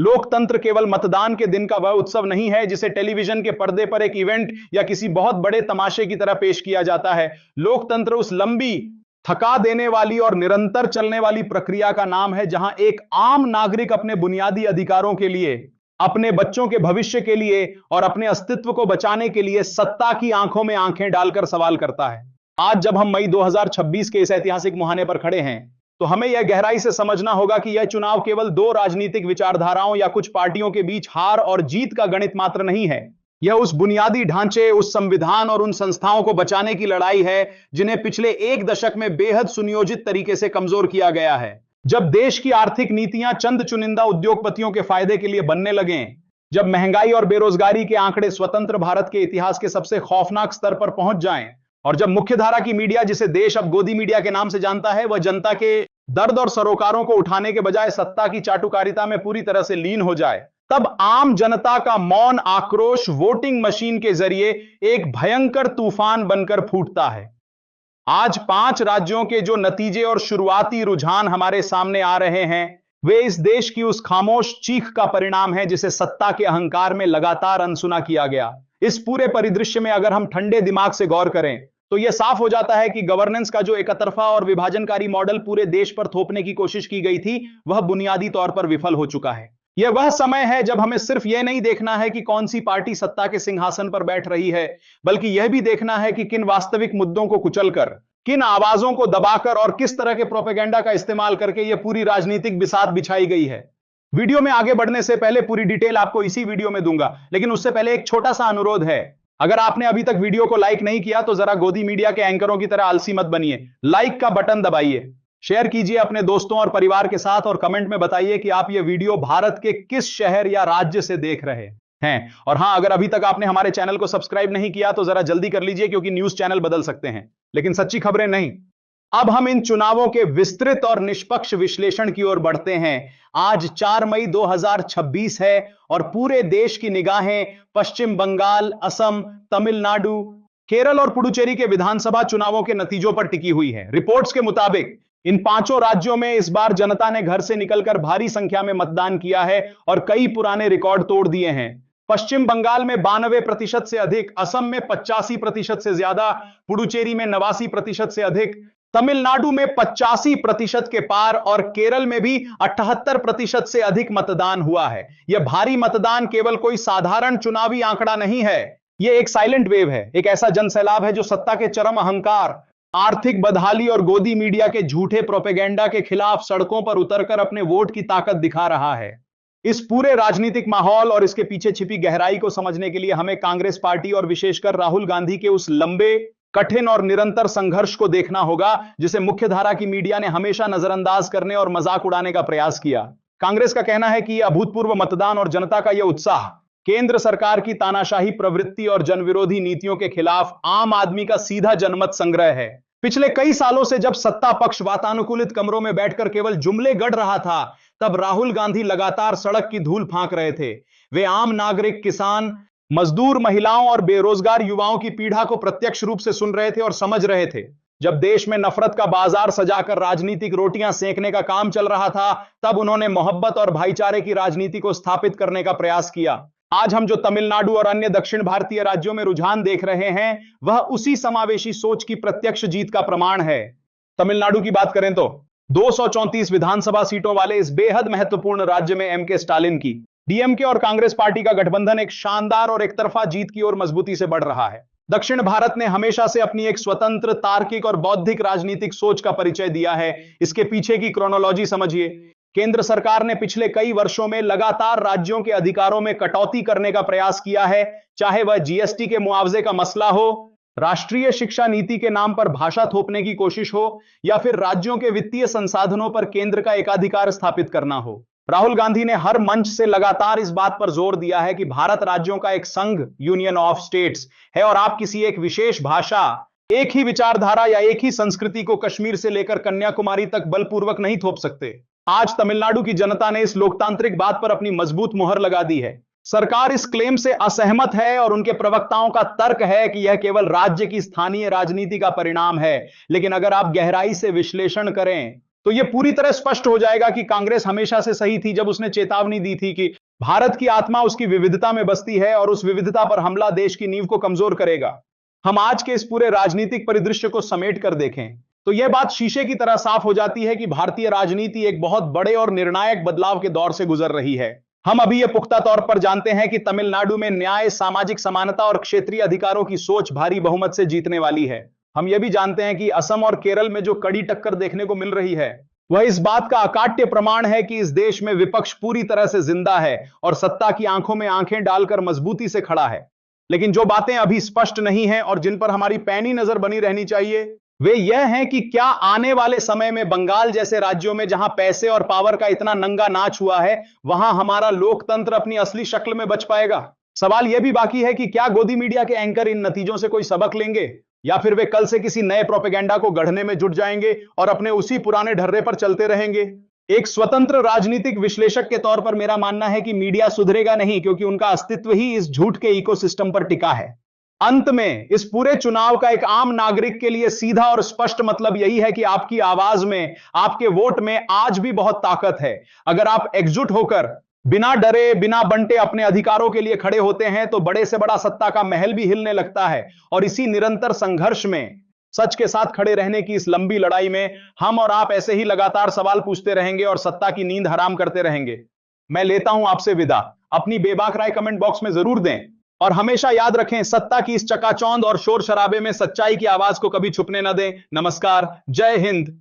लोकतंत्र केवल मतदान के दिन का वह उत्सव नहीं है जिसे टेलीविजन के पर्दे पर एक इवेंट या किसी बहुत बड़े तमाशे की तरह पेश किया जाता है। लोकतंत्र उस लंबी, थका देने वाली और निरंतर चलने वाली प्रक्रिया का नाम है जहां एक आम नागरिक अपने बुनियादी अधिकारों के लिए, अपने बच्चों के भविष्य के लिए और अपने अस्तित्व को बचाने के लिए सत्ता की आंखों में आंखें डालकर सवाल करता है। आज जब हम मई 2026 के इस ऐतिहासिक मुहाने पर खड़े हैं, तो हमें यह गहराई से समझना होगा कि यह चुनाव केवल दो राजनीतिक विचारधाराओं या कुछ पार्टियों के बीच हार और जीत का गणित मात्र नहीं है। यह उस बुनियादी ढांचे, उस संविधान और उन संस्थाओं को बचाने की लड़ाई है जिन्हें पिछले एक दशक में बेहद सुनियोजित तरीके से कमजोर किया गया है। जब देश की आर्थिक नीतियां चंद चुनिंदा उद्योगपतियों के फायदे के लिए बनने लगें, जब महंगाई और बेरोजगारी के आंकड़े स्वतंत्र भारत के इतिहास के सबसे खौफनाक स्तर पर पहुंच जाएं, और जब मुख्यधारा की मीडिया, जिसे देश अब गोदी मीडिया के नाम से जानता है, वह जनता के दर्द और सरोकारों को उठाने के बजाय सत्ता की चाटुकारिता में पूरी तरह से लीन हो जाए, तब आम जनता का मौन आक्रोश वोटिंग मशीन के जरिए एक भयंकर तूफान बनकर फूटता है। आज 5 राज्यों के जो नतीजे और शुरुआती रुझान हमारे सामने आ रहे हैं, वे इस देश की उस खामोश चीख का परिणाम है जिसे सत्ता के अहंकार में लगातार अनसुना किया गया। इस पूरे परिदृश्य में अगर हम ठंडे दिमाग से गौर करें तो यह साफ हो जाता है कि गवर्नेंस का जो एकतरफा और विभाजनकारी मॉडल पूरे देश पर थोपने की कोशिश की गई थी, वह बुनियादी तौर पर विफल हो चुका है। यह वह समय है जब हमें सिर्फ यह नहीं देखना है कि कौन सी पार्टी सत्ता के सिंहासन पर बैठ रही है, बल्कि यह भी देखना है कि किन वास्तविक मुद्दों को कुचलकर, किन आवाजों को दबाकर और किस तरह के प्रोपेगेंडा का इस्तेमाल करके यह पूरी राजनीतिक बिसात बिछाई गई है। वीडियो में आगे बढ़ने से पहले पूरी डिटेल आपको इसी वीडियो में दूंगा, लेकिन उससे पहले एक छोटा सा अनुरोध है। अगर आपने अभी तक वीडियो को लाइक नहीं किया तो जरा गोदी मीडिया के एंकरों की तरह आलसी मत बनिए, लाइक का बटन दबाइए, शेयर कीजिए अपने दोस्तों और परिवार के साथ, और कमेंट में बताइए कि आप ये वीडियो भारत के किस शहर या राज्य से देख रहे हैं। और हां, अगर अभी तक आपने हमारे चैनल को सब्सक्राइब नहीं किया तो जरा जल्दी कर लीजिए, क्योंकि न्यूज चैनल बदल सकते हैं लेकिन सच्ची खबरें नहीं। अब हम इन चुनावों के विस्तृत और निष्पक्ष विश्लेषण की ओर बढ़ते हैं। आज 4 मई 2026 है और पूरे देश की निगाहें पश्चिम बंगाल, असम, तमिलनाडु, केरल और पुडुचेरी के विधानसभा चुनावों के नतीजों पर टिकी हुई है। रिपोर्ट्स के मुताबिक इन 5 राज्यों में इस बार जनता ने घर से निकलकर भारी संख्या में मतदान किया है और कई पुराने रिकॉर्ड तोड़ दिए हैं। पश्चिम बंगाल में 92% से अधिक, असम में 85% से ज्यादा, पुडुचेरी में 89% से अधिक, तमिलनाडु में 85% के पार और केरल में भी 78% से अधिक मतदान हुआ है। यह भारी मतदान केवल कोई साधारण चुनावी आंकड़ा नहीं है, यह एक साइलेंट वेव है, एक ऐसा जनसैलाब है जो सत्ता के चरम अहंकार, आर्थिक बदहाली और गोदी मीडिया के झूठे प्रोपेगेंडा के खिलाफ सड़कों पर उतरकर अपने वोट की ताकत दिखा रहा है। इस पूरे राजनीतिक माहौल और इसके पीछे छिपी गहराई को समझने के लिए हमें कांग्रेस पार्टी और विशेषकर राहुल गांधी के उस लंबे, कठिन और निरंतर संघर्ष को देखना होगा जिसे मुख्यधारा की मीडिया ने हमेशा नजरअंदाज करने और मजाक उड़ाने का प्रयास किया। कांग्रेस का कहना है कि यह अभूतपूर्व मतदान और जनता का यह उत्साह केंद्र सरकार की तानाशाही प्रवृत्ति और जनविरोधी नीतियों के खिलाफ आम आदमी का सीधा जनमत संग्रह है। पिछले कई सालों से जब सत्ता पक्ष वातानुकूलित कमरों में बैठकर केवल जुमले गढ़ रहा था, तब राहुल गांधी लगातार सड़क की धूल फांक रहे थे। वे आम नागरिक, किसान, मजदूर, महिलाओं और बेरोजगार युवाओं की पीड़ा को प्रत्यक्ष रूप से सुन रहे थे और समझ रहे थे। जब देश में नफरत का बाजार सजाकर राजनीतिक रोटियां सेंकने का काम चल रहा था, तब उन्होंने मोहब्बत और भाईचारे की राजनीति को स्थापित करने का प्रयास किया। आज हम जो तमिलनाडु और अन्य दक्षिण भारतीय राज्यों में रुझान देख रहे हैं, वह उसी समावेशी सोच की प्रत्यक्ष जीत का प्रमाण है। तमिलनाडु की बात करें तो 234 विधानसभा सीटों वाले इस बेहद महत्वपूर्ण राज्य में एम के स्टालिन की डीएमके और कांग्रेस पार्टी का गठबंधन एक शानदार और एकतरफा जीत की ओर मजबूती से बढ़ रहा है। दक्षिण भारत ने हमेशा से अपनी एक स्वतंत्र, तार्किक और बौद्धिक राजनीतिक सोच का परिचय दिया है। इसके पीछे की क्रोनोलॉजी समझिए। केंद्र सरकार ने पिछले कई वर्षों में लगातार राज्यों के अधिकारों में कटौती करने का प्रयास किया है, चाहे वह जीएसटी के मुआवजे का मसला हो, राष्ट्रीय शिक्षा नीति के नाम पर भाषा थोपने की कोशिश हो, या फिर राज्यों के वित्तीय संसाधनों पर केंद्र का एकाधिकार स्थापित करना हो। राहुल गांधी ने हर मंच से लगातार इस बात पर जोर दिया है कि भारत राज्यों का एक संघ, यूनियन ऑफ स्टेट्स है, और आप किसी एक विशेष भाषा, एक ही विचारधारा या एक ही संस्कृति को कश्मीर से लेकर कन्याकुमारी तक बलपूर्वक नहीं थोप सकते। आज तमिलनाडु की जनता ने इस लोकतांत्रिक बात पर अपनी मजबूत मुहर लगा दी है। सरकार इस क्लेम से असहमत है और उनके प्रवक्ताओं का तर्क है कि यह केवल राज्य की स्थानीय राजनीति का परिणाम है। लेकिन अगर आप गहराई से विश्लेषण करें तो यह पूरी तरह स्पष्ट हो जाएगा कि कांग्रेस हमेशा से सही थी जब उसने चेतावनी दी थी कि भारत की आत्मा उसकी विविधता में बसती है और उस विविधता पर हमला देश की नींव को कमजोर करेगा। हम आज के इस पूरे राजनीतिक परिदृश्य को समेट कर देखें तो यह बात शीशे की तरह साफ हो जाती है कि भारतीय राजनीति एक बहुत बड़े और निर्णायक बदलाव के दौर से गुजर रही है। हम अभी यह पुख्ता तौर पर जानते हैं कि तमिलनाडु में न्याय, सामाजिक समानता और क्षेत्रीय अधिकारों की सोच भारी बहुमत से जीतने वाली है। हम यह भी जानते हैं कि असम और केरल में जो कड़ी टक्कर देखने को मिल रही है वह इस बात का अकाट्य प्रमाण है कि इस देश में विपक्ष पूरी तरह से जिंदा है और सत्ता की आंखों में आंखें डालकर मजबूती से खड़ा है। लेकिन जो बातें अभी स्पष्ट नहीं है और जिन पर हमारी पैनी नजर बनी रहनी चाहिए वे यह हैं कि क्या आने वाले समय में बंगाल जैसे राज्यों में जहां पैसे और पावर का इतना नंगा नाच हुआ है वहां हमारा लोकतंत्र अपनी असली शक्ल में बच पाएगा। सवाल यह भी बाकी है कि क्या गोदी मीडिया के एंकर इन नतीजों से कोई सबक लेंगे या फिर वे कल से किसी नए प्रोपेगेंडा को गढ़ने में जुट जाएंगे और अपने उसी पुराने ढर्रे पर चलते रहेंगे। एक स्वतंत्र राजनीतिक विश्लेषक के तौर पर मेरा मानना है कि मीडिया सुधरेगा नहीं, क्योंकि उनका अस्तित्व ही इस झूठ के इकोसिस्टम पर टिका है। अंत में इस पूरे चुनाव का एक आम नागरिक के लिए सीधा और स्पष्ट मतलब यही है कि आपकी आवाज में, आपके वोट में आज भी बहुत ताकत है। अगर आप एकजुट होकर बिना डरे, बिना बंटे अपने अधिकारों के लिए खड़े होते हैं तो बड़े से बड़ा सत्ता का महल भी हिलने लगता है। और इसी निरंतर संघर्ष में, सच के साथ खड़े रहने की इस लंबी लड़ाई में हम और आप ऐसे ही लगातार सवाल पूछते रहेंगे और सत्ता की नींद हराम करते रहेंगे। मैं लेता हूं आपसे विदा। अपनी बेबाक राय कमेंट बॉक्स में जरूर दें और हमेशा याद रखें, सत्ता की इस चकाचौंध और शोर शराबे में सच्चाई की आवाज को कभी छुपने न दें। नमस्कार, जय हिंद।